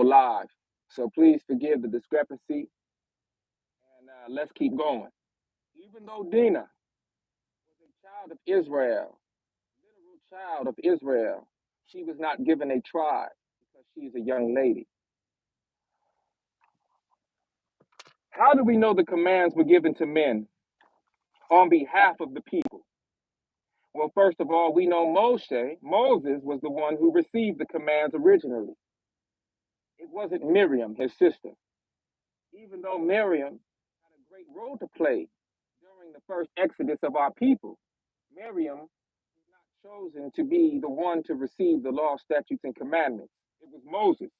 live. So please forgive the discrepancy and let's keep going. Even though Dinah was a child of Israel, literal child of Israel, she was not given a tribe because she's a young lady. How do we know the commands were given to men on behalf of the people? Well, first of all, we know Moses was the one who received the commands originally. It wasn't Miriam, his sister. Even though Miriam had a great role to play during the first exodus of our people, Miriam was not chosen to be the one to receive the law, statutes, and commandments. It was Moses.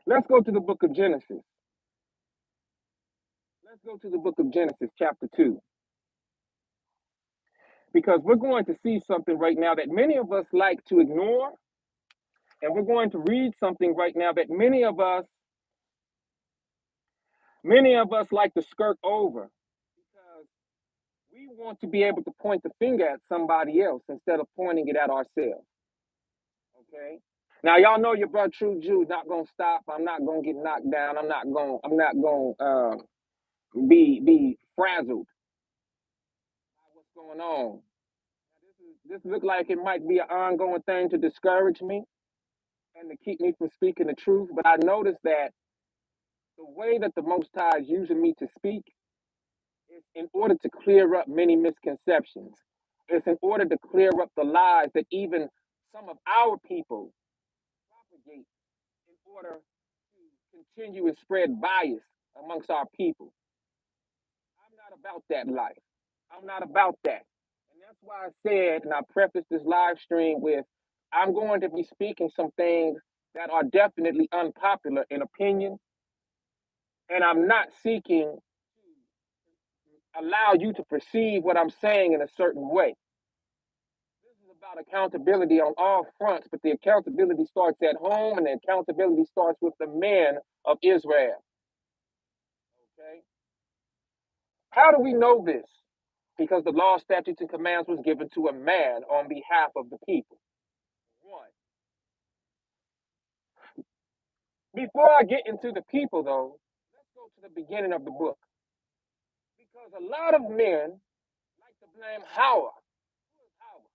Let's go to the book of Genesis. Let's go to the book of Genesis, chapter 2. Because we're going to see something right now that many of us like to ignore. And we're going to read something right now that many of us like to skirt over because we want to be able to point the finger at somebody else instead of pointing it at ourselves. Okay? Now y'all know your brother True Jew not gonna stop. I'm not gonna get knocked down. I'm not gonna be frazzled by what's going on. This look like it might be an ongoing thing to discourage me and to keep me from speaking the truth. But I noticed that the way that the Most High is using me to speak is in order to clear up many misconceptions. It's in order to clear up the lies that even some of our people propagate in order to continue and spread bias amongst our people. I'm not about that life. I'm not about that. And that's why I said, and I prefaced this live stream with, I'm going to be speaking some things that are definitely unpopular in opinion, and I'm not seeking to allow you to perceive what I'm saying in a certain way. This is about accountability on all fronts, but the accountability starts at home, and the accountability starts with the men of Israel. Okay? How do we know this? Because the law, statutes, and commands was given to a man on behalf of the people. One. Before I get into the people, though, let's go to the beginning of the book. Because a lot of men like to blame Hawa. Who is Hawa?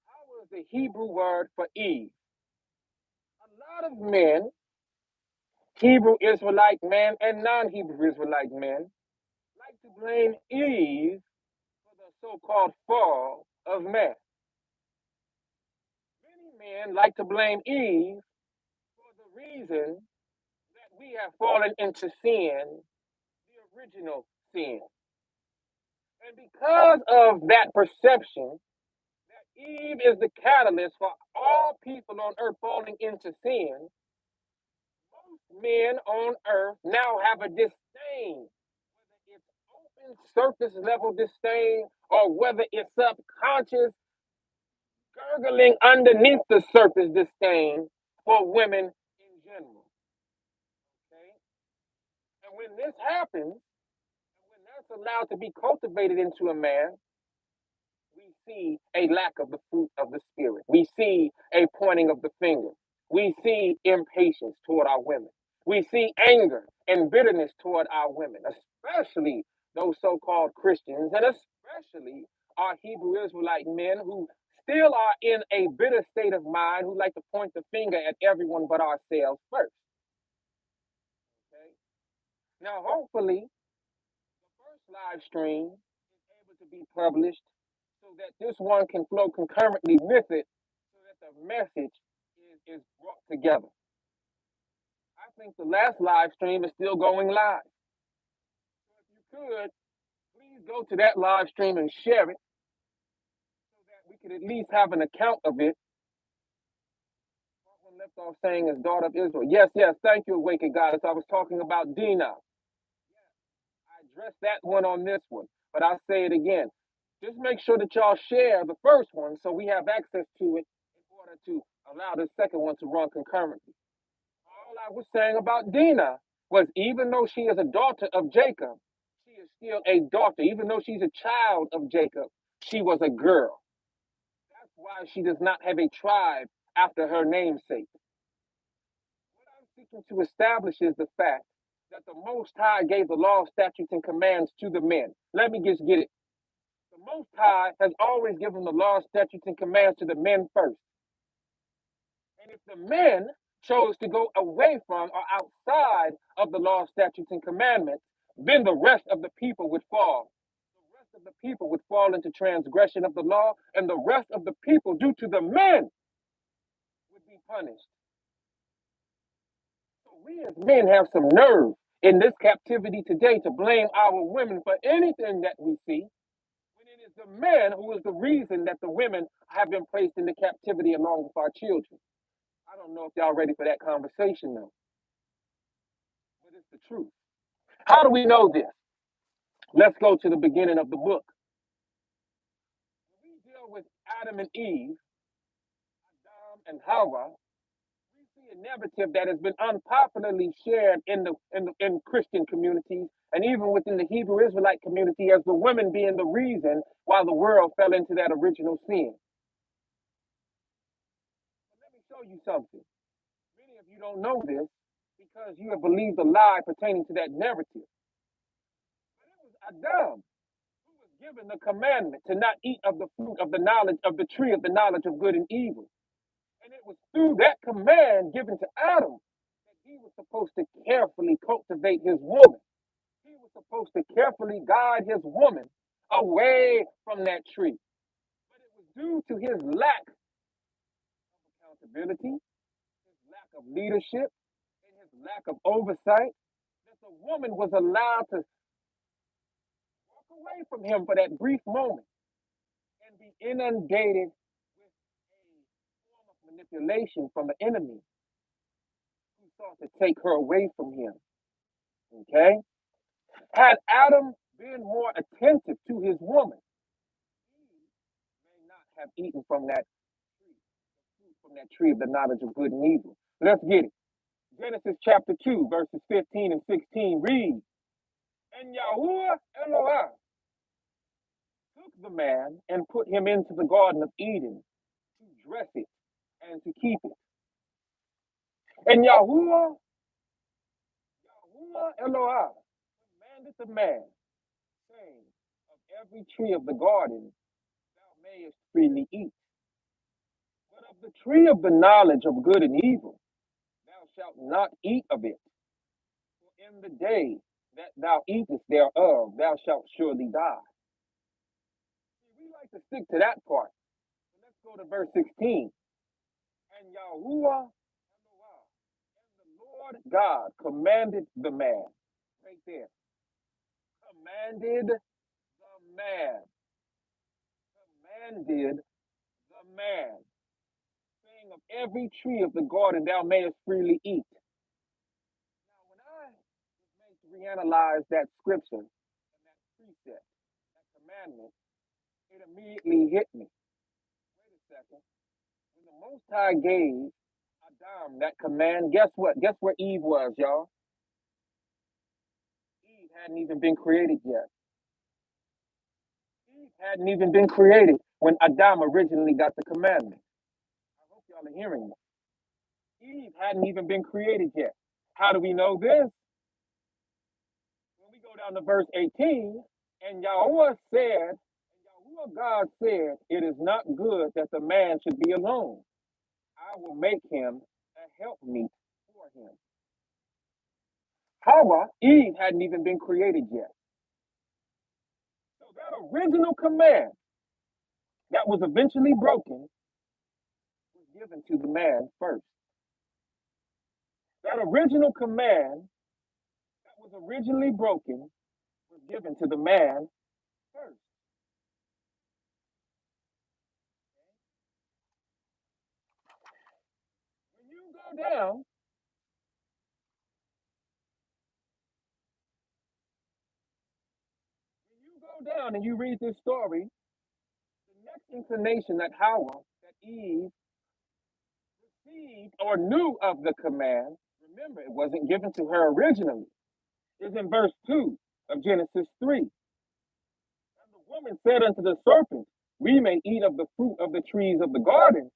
Hawa is the Hebrew word for Eve. A lot of men, Hebrew Israelite men and non-Hebrew Israelite men, like to blame Eve for the so-called fall of man. Many men like to blame Eve for the reason that we have fallen into sin, the original sin. And because of that perception, that Eve is the catalyst for all people on earth falling into sin, most men on earth now have a disdain, whether it's open surface level disdain or whether it's subconscious, gurgling underneath the surface disdain for women in general. Okay? And when this happens, when that's allowed to be cultivated into a man, we see a lack of the fruit of the spirit. We see a pointing of the finger. We see impatience toward our women. We see anger and bitterness toward our women, especially those so-called Christians, and especially our Hebrew Israelite men who still are in a bitter state of mind, who like to point the finger at everyone but ourselves first. Okay? Now, hopefully, the first live stream is able to be published so that this one can flow concurrently with it so that the message is brought together. I think the last live stream is still going live. So if you could, please go to that live stream and share it so that we could at least have an account of it. One left off saying is daughter of Israel. Yes, thank you, Awakened Goddess. I was talking about Dinah. I addressed that one on this one, but I'll say it again. Just make sure that y'all share the first one so we have access to it in order to allow the second one to run concurrently. All I was saying about Dinah was even though she is a daughter of Jacob, she is still a daughter. Even though she's a child of Jacob, she was a girl. That's why she does not have a tribe after her namesake. What I'm seeking to establish is the fact that the Most High gave the law, statutes, and commands to the men. Let me just get it. The Most High has always given the law, statutes, and commands to the men first. And if the men chose to go away from or outside of the law, statutes, and commandments, then the rest of the people would fall. The rest of the people would fall into transgression of the law, and the rest of the people, due to the men, would be punished. So we as men have some nerve in this captivity today to blame our women for anything that we see, when it is the men who is the reason that the women have been placed into captivity along with our children. I don't know if y'all ready for that conversation though, but it's the truth. How do we know this? Let's go to the beginning of the book. When we deal with Adam and Eve, Adam and Hawa, we see a narrative that has been unpopularly shared in Christian communities and even within the Hebrew Israelite community as the women being the reason why the world fell into that original sin. But let me show you something. Many of you don't know this because you have believed a lie pertaining to that narrative. But it was Adam who was given the commandment to not eat of the fruit of the knowledge of the tree of the knowledge of good and evil. And it was through that command given to Adam that he was supposed to carefully cultivate his woman. He was supposed to carefully guide his woman away from that tree. But it was due to his lack of accountability, his lack of leadership, and his lack of oversight that the woman was allowed to walk away from him for that brief moment and be inundated with a form of manipulation from the enemy who sought to take her away from him. Okay? Had Adam been more attentive to his woman, he may not have eaten from that tree of the knowledge of good and evil. Let's get it. Genesis chapter 2, verses 15 and 16 read, And Yahuwah Elohim took the man and put him into the Garden of Eden to dress it and to keep it. And Yahuwah Elohim commanded the man, saying, Of every tree of the garden thou mayest freely eat, but of the tree of the knowledge of good and evil thou shalt not eat of it. For in the day that thou eatest thereof, thou shalt surely die. We like to stick to that part. So let's go to verse 16. And Yahuwah and the Lord God commanded the man. Right there. Commanded the man. Commanded the man. Saying, Of every tree of the garden thou mayest freely eat. Now, when I was made to reanalyze that scripture and that precept, that commandment, it immediately hit me. Wait a second. When the Most High gave Adam that command, guess what? Guess where Eve was, y'all? Eve hadn't even been created yet. Eve hadn't even been created when Adam originally got the commandment. I hope y'all are hearing me. Eve hadn't even been created yet. How do we know this? When we go down to verse 18, and Yahuwah God said, It is not good that the man should be alone. I will make him a helpmeet for him. Hawa, Eve hadn't even been created yet. So that original command that was eventually broken was given to the man first. That original command that was originally broken was given to the man first. When you go down and you read this story, the next inclination that Eve received or knew of the command, remember, it wasn't given to her originally, is in verse 2 of Genesis 3. And the woman said unto the serpent, we may eat of the fruit of the trees of the garden,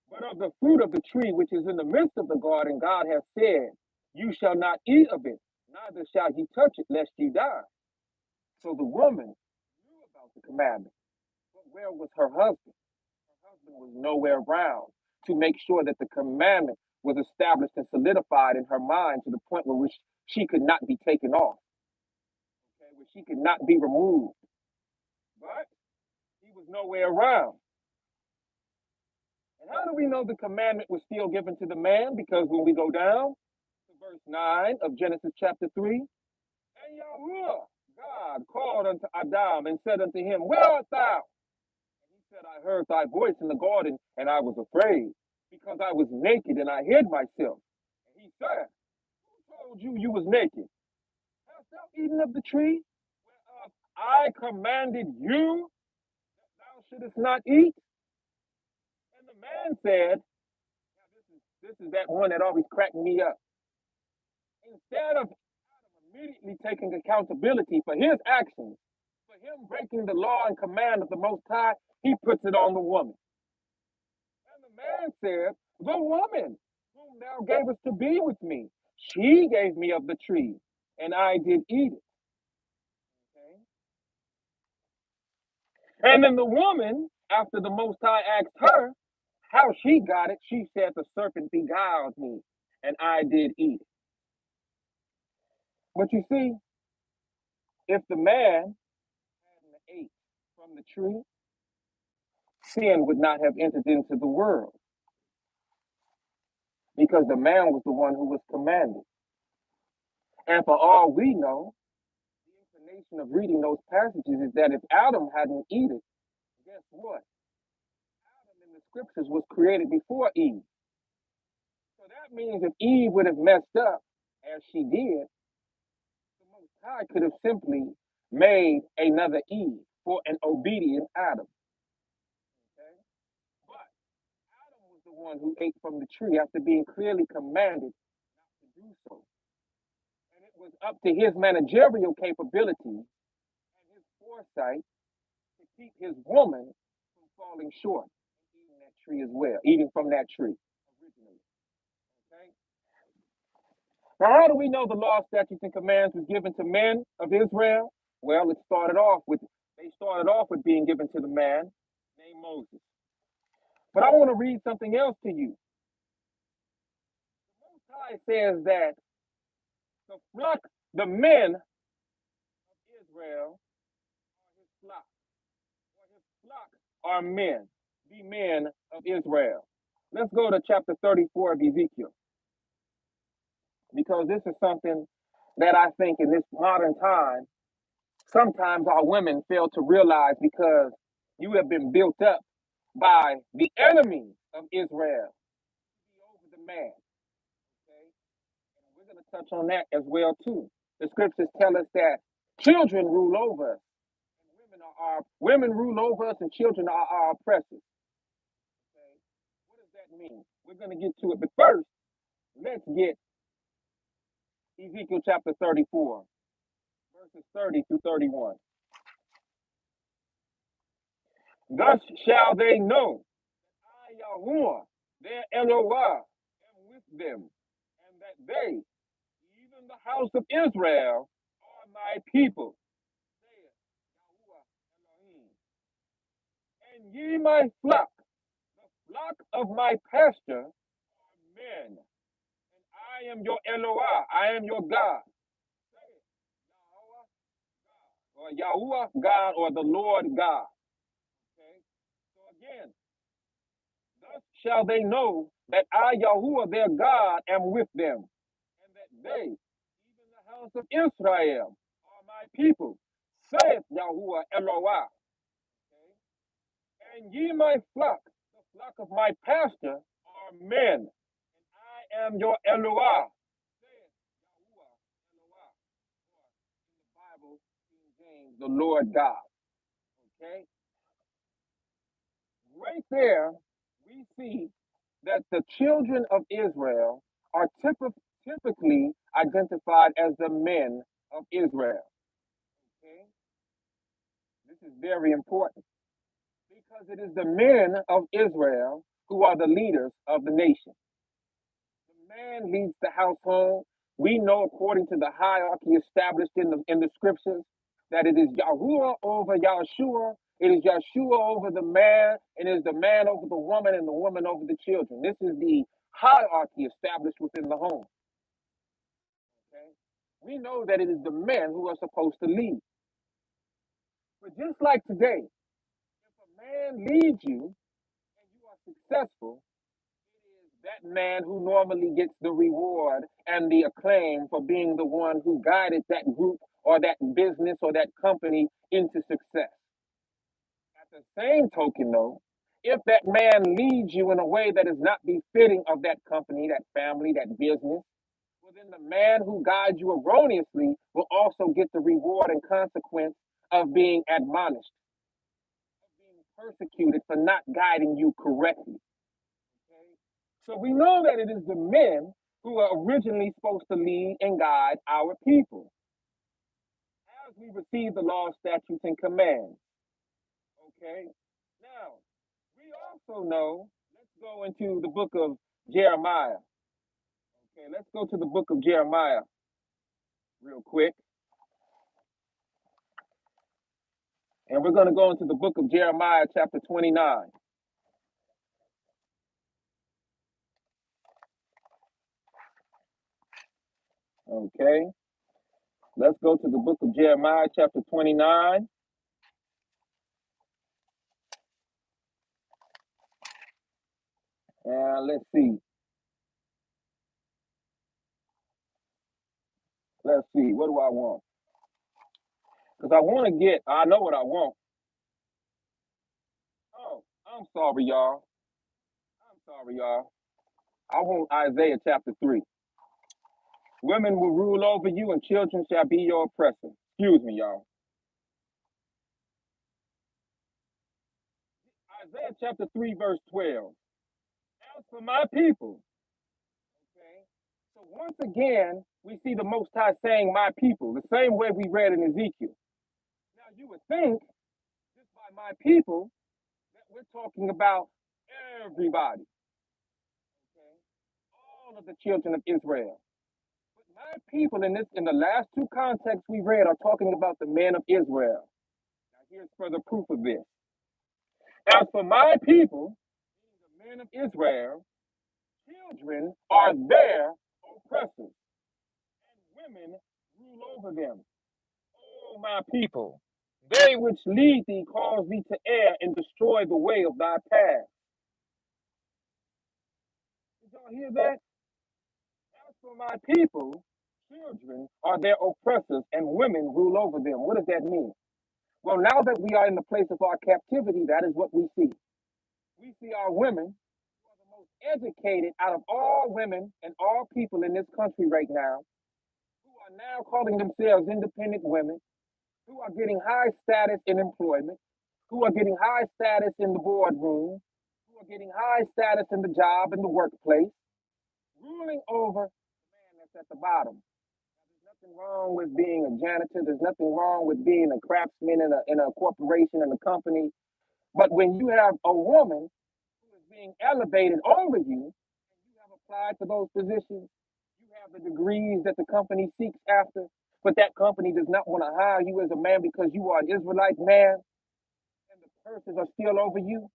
but of the fruit of the tree which is in the midst of the garden, God has said, you shall not eat of it, neither shall ye touch it, lest ye die. So the woman knew about the commandment, but where was her husband? Her husband was nowhere around to make sure that the commandment was established and solidified in her mind to the point where which she could not be taken off, okay, where she could not be removed. But he was nowhere around. And how do we know the commandment was still given to the man? Because when we go down to verse 9 of Genesis chapter 3, and Yahuwah, God, called unto Adam and said unto him, where art thou? And he said, I heard thy voice in the garden, and I was afraid, because I was naked and I hid myself. And he said, who told you you was naked? Hast thou eaten of the tree whereof I commanded you that thou shouldest not eat? And the man said, now this is that one that always cracked me up. Instead of immediately taking accountability for his actions, for him breaking the law and command of the Most High, he puts it on the woman. And the man said, the woman whom thou gavest to be with me, she gave me of the tree, and I did eat it. Okay? And then the woman, after the Most High asked her how she got it, she said, the serpent beguiled me, and I did eat it. But you see, if the man hadn't ate from the tree, sin would not have entered into the world, because the man was the one who was commanded. And for all we know, the inclination of reading those passages is that if Adam hadn't eaten, guess what? Adam in the scriptures was created before Eve. So that means if Eve would have messed up as she did, the Most High could have simply made another Eve for an obedient Adam. Okay? But Adam was the one who ate from the tree after being clearly commanded not to do so. And it was up to his managerial capabilities and his foresight to keep his woman from falling short and eating that tree as well, eating from that tree originally. Okay? Now, how do we know the law, statutes, and commands was given to men of Israel? Well, they started off with being given to the man named Moses. But I want to read something else to you. The Most High says that the men of Israel are his flock. Or his flock are men, the men of Israel. Let's go to chapter 34 of Ezekiel, because this is something that I think in this modern time, sometimes our women fail to realize, because you have been built up by the enemy of Israel over the man. Okay? And we're going to touch on that as well too. The scriptures tell us that children rule over us, and women rule over us, and children are our oppressors. Okay? What does that mean? We're going to get to it, but first, let's get Ezekiel chapter 34, verses 30 through 31. Thus shall they know that I, Yahuwah, their Elohah, am with them, and that they, even the house of Israel, are my people, saith Yahuwah Elohim. And ye my flock, the flock of my pasture, are men, and I am your Elohah, I am your God, saith Yahuwah, God, or Yahuwah, God, or the Lord God. Okay? So again, thus shall they know that I, Yahuwah, their God, am with them, and that they, even the house of Israel, are my people, saith Yahuwah Elohah. Okay? And ye my flock, the flock of my pasture, are men, and I am your Elohah, saith Yahuwah Elohah, or in the Bible, King James, the Lord God. Okay? Right there, we see that the children of Israel are typically identified as the men of Israel. Okay? This is very important. Because it is the men of Israel who are the leaders of the nation. The man leads the household. We know, according to the hierarchy established in the scriptures, that it is Yahuwah over Yahshua, it is Yahshua over the man, and it is the man over the woman, and the woman over the children. This is the hierarchy established within the home. Okay? We know that it is the men who are supposed to lead. But just like today, if a man leads you and you are successful, that man who normally gets the reward and the acclaim for being the one who guided that group or that business or that company into success. At the same token, though, if that man leads you in a way that is not befitting of that company, that family, that business, well, then the man who guides you erroneously will also get the reward and consequence of being admonished, of being persecuted for not guiding you correctly. Okay? So we know that it is the men who are originally supposed to lead and guide our people as we receive the law, statutes, and commands. Okay? Now, we also know, let's go into the book of Jeremiah. Okay, let's go to the book of Jeremiah real quick. And we're going to go into the book of Jeremiah, chapter 29. Okay. Let's go to the book of Jeremiah, chapter 29. And let's see. Let's see. What do I want? Because I know what I want. Oh, I'm sorry, y'all. I want Isaiah chapter 3. Women will rule over you and children shall be your oppressor. Excuse me, y'all. Isaiah chapter 3, verse 12. As for my people, okay? So once again, we see the Most High saying my people, the same way we read in Ezekiel. Now you would think, just by my people, that we're talking about everybody, okay? All of the children of Israel. But my people in the last two contexts we read are talking about the men of Israel. Now here's further proof of this. As for my people, the men of Israel, children are their oppressors, and women rule over them. O my people, they which lead thee cause thee to err and destroy the way of thy path. Did y'all hear that? As for my people, children are their oppressors, and women rule over them. What does that mean? Well, now that we are in the place of our captivity, that is what we see. We see our women, who are the most educated out of all women and all people in this country right now, who are now calling themselves independent women, who are getting high status in employment, who are getting high status in the boardroom, who are getting high status in the job, in the workplace, ruling over the man that's at the bottom. There's nothing wrong with being a janitor. There's nothing wrong with being a craftsman in a corporation, in a company. But when you have a woman who is being elevated over you, and you have applied for those positions, you have the degrees that the company seeks after, but that company does not want to hire you as a man because you are an Israelite man, and the curses are still over you,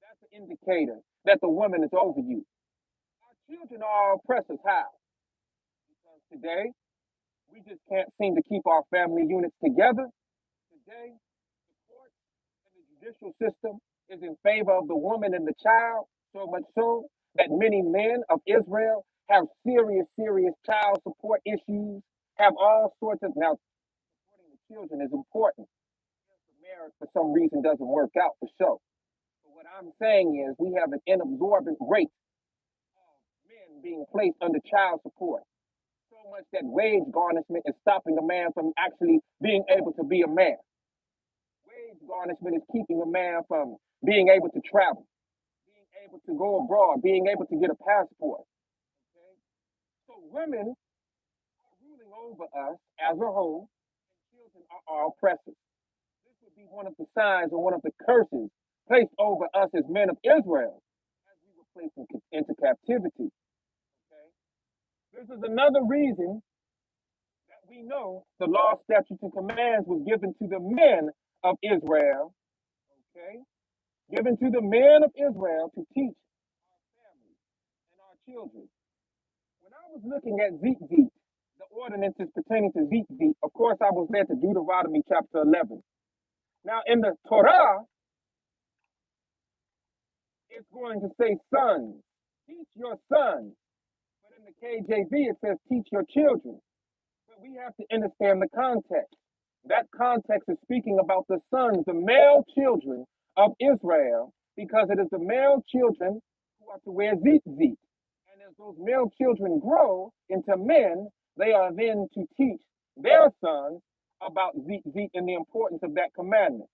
that's an indicator that the woman is over you. Our children are our oppressors. How? Because today, we just can't seem to keep our family units together. Today, the courts and the judicial system is in favor of the woman and the child, so much so that many men of Israel have serious, serious child support issues, have all sorts of. Now, supporting the children is important. The marriage, for some reason, doesn't work out for sure. But what I'm saying is we have an inabsorbent rate of men being placed under child support. So much that wage garnishment is stopping a man from actually being able to be a man. Wage garnishment is keeping a man from being able to travel, being able to go abroad, being able to get a passport. Okay? So women are ruling over us as a whole, and children are our oppressors. This would be one of the signs or one of the curses placed over us as men of Israel as we were placed into captivity. Okay? This is another reason that we know the law, statutes, and commands was given to the men of Israel. Okay? Given to the men of Israel to teach our families and our children. When I was looking at Zeke, the ordinances pertaining to Zeke, of course, I was led to Deuteronomy chapter 11. Now, in the Torah, it's going to say sons. Teach your sons. But in the KJV, it says teach your children. But we have to understand the context. That context is speaking about the sons, the male children of Israel, because it is the male children who are to wear zit. And as those male children grow into men, they are then to teach their sons about zit and the importance of that commandment.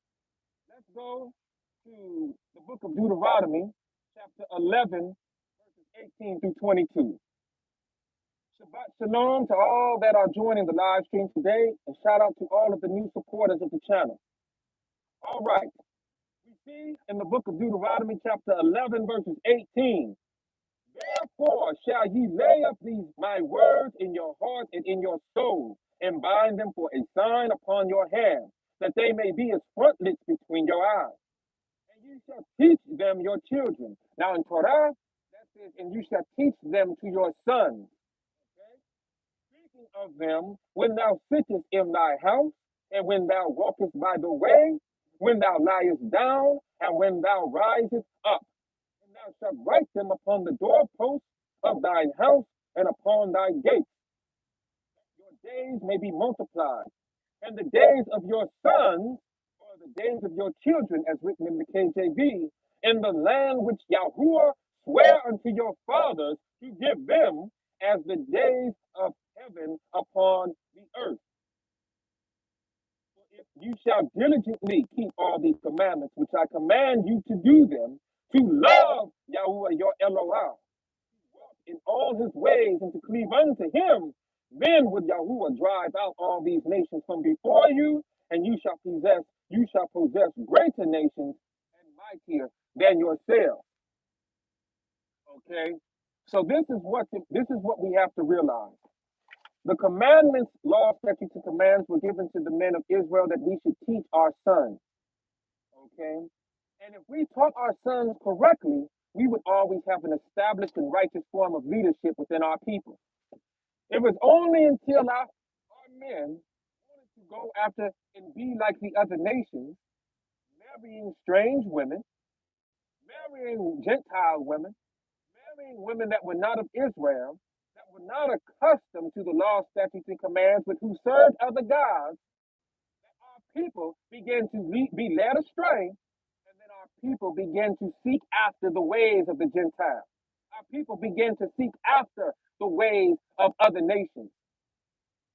Let's go to the book of Deuteronomy, chapter 11, verses 18 through 22. Shabbat shalom to all that are joining the live stream today, and shout out to all of the new supporters of the channel. All right. We see in the book of Deuteronomy, chapter 11, verses 18, therefore shall ye lay up these my words in your heart and in your soul, and bind them for a sign upon your hand, that they may be as frontlets between your eyes. And you shall teach them your children. Now in Torah, that says, and you shall teach them to your sons. Okay? Speaking of them, when thou sittest in thy house, and when thou walkest by the way, when thou liest down, and when thou risest up. And thou shalt write them upon the doorposts of thine house and upon thy gates. Your days may be multiplied, and the days of your sons, or the days of your children, as written in the KJV, in the land which Yahuwah sware unto your fathers to give them, as the days of heaven upon the earth. For if you shall diligently keep all these commandments, which I command you to do them, to love Yahuwah your Elohim, to walk in all his ways, and to cleave unto him, then would Yahuwah drive out all these nations from before you, and you shall possess greater nations and mightier than yourselves. Okay, so this is what we have to realize. The commandments, law, statutes, and commands were given to the men of Israel that we should teach our sons. Okay, and if we taught our sons correctly, we would always have an established and righteous form of leadership within our people. It was only until our men wanted to go after and be like the other nations, marrying strange women, marrying Gentile women, marrying women that were not of Israel, that were not accustomed to the law, statutes, and commands, but who served other gods, that our people began to be led astray, and then our people began to seek after the ways of the Gentiles. Our people began to seek after the ways of other nations.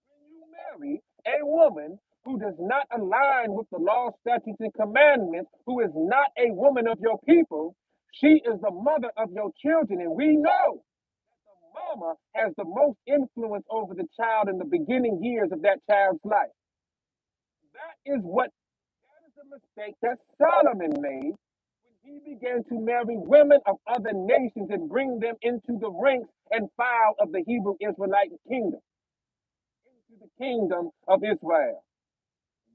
When you marry a woman who does not align with the law, statutes, and commandments, who is not a woman of your people, she is the mother of your children. And we know that the mama has the most influence over the child in the beginning years of that child's life. That is the mistake that Solomon made when he began to marry women of other nations and bring them into the ranks and file of the Hebrew Israelite kingdom, into the kingdom of Israel.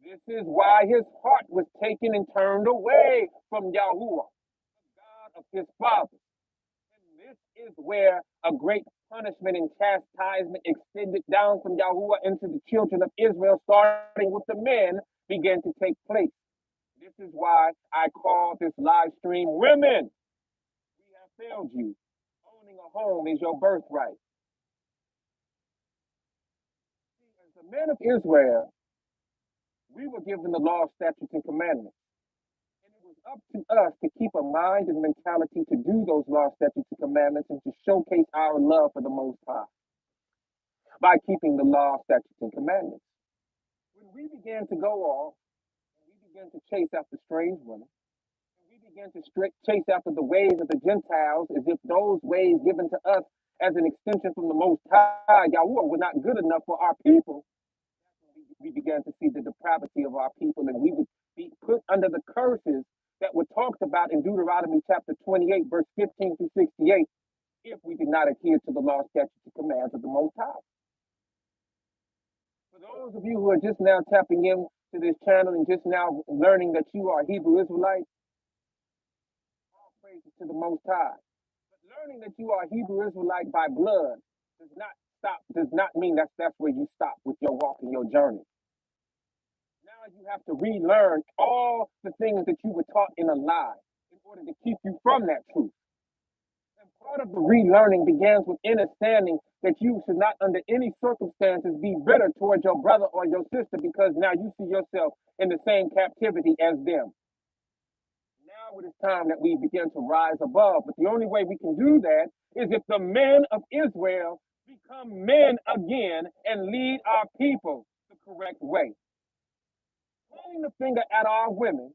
This is why his heart was taken and turned away from Yahuwah, the God of his fathers. And this is where a great punishment and chastisement extended down from Yahuwah into the children of Israel, starting with the men, began to take place. This is why I call this live stream Women. We have failed you. Owning a home is your birthright. See, as the men of Israel, we were given the law, statutes, and commandments. And it was up to us to keep a mind and mentality to do those law, statutes, and commandments and to showcase our love for the Most High by keeping the law, statutes, and commandments. When we began to go off, and we began to chase after strange women, and we began to chase after the ways of the Gentiles, as if those ways given to us as an extension from the Most High, Yahuwah, were not good enough for our people, we began to see the depravity of our people, and we would be put under the curses that were talked about in Deuteronomy chapter 28, verse 15 through 68, if we did not adhere to the law, statutes, and commands of the Most High. For those of you who are just now tapping in to this channel and just now learning that you are Hebrew Israelite, all praises to the Most High. But learning that you are Hebrew Israelite by blood does not mean that's where you stop with your walk and your journey. Now you have to relearn all the things that you were taught in a lie in order to keep you from that truth. And part of the relearning begins with understanding that you should not, under any circumstances, be bitter towards your brother or your sister because now you see yourself in the same captivity as them. Now it is time that we begin to rise above. But the only way we can do that is if the men of Israel become men again and lead our people the correct way. Pointing the finger at our women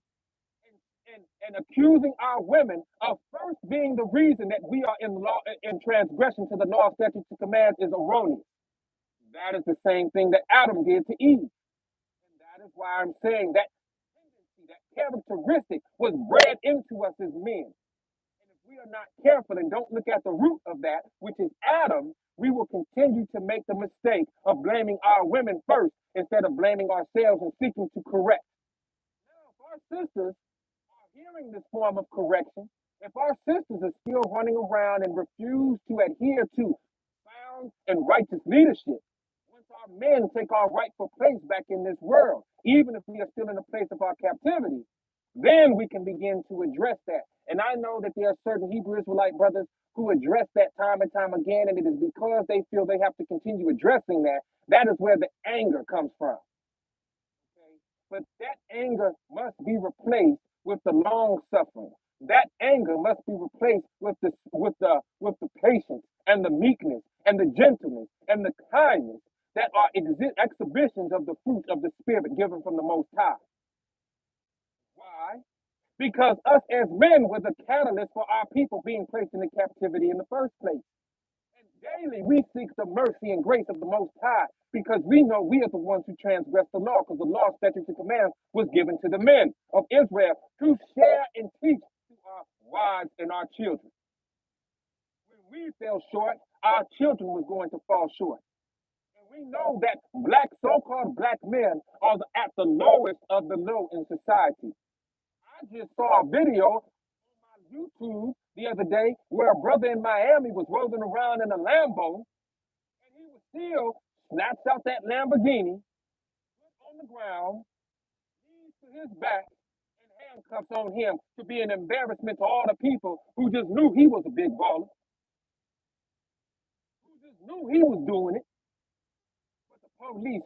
and accusing our women of first being the reason that we are in transgression to the law, statutes, and commands is erroneous. That is the same thing that Adam did to Eve. And that is why I'm saying that tendency, that characteristic was bred into us as men. And if we are not careful and don't look at the root of that, which is Adam, we will continue to make the mistake of blaming our women first instead of blaming ourselves and seeking to correct. Now, if our sisters are hearing this form of correction, if our sisters are still running around and refuse to adhere to sound and righteous leadership, once our men take our rightful place back in this world, even if we are still in the place of our captivity, then we can begin to address that. And I know that there are certain Hebrew Israelite brothers who address that time and time again, and it is because they feel they have to continue addressing that. That is where the anger comes from. Okay? But that anger must be replaced with the long suffering. That anger must be replaced with the patience and the meekness and the gentleness and the kindness that are exhibitions of the fruit of the Spirit given from the Most High. Why? Because us as men were the catalyst for our people being placed into captivity in the first place. And daily we seek the mercy and grace of the Most High because we know we are the ones who transgress the law, because the law, statutes, and commands was given to the men of Israel to share and teach to our wives and our children. When we fell short, our children was going to fall short. And we know that so-called black men are at the lowest of the low in society. I just saw a video on my YouTube the other day where a brother in Miami was rolling around in a Lambo, and he was still snatched out that Lamborghini, put on the ground, knees to his back, and handcuffs on him to be an embarrassment to all the people who just knew he was a big baller, who just knew he was doing it. But the police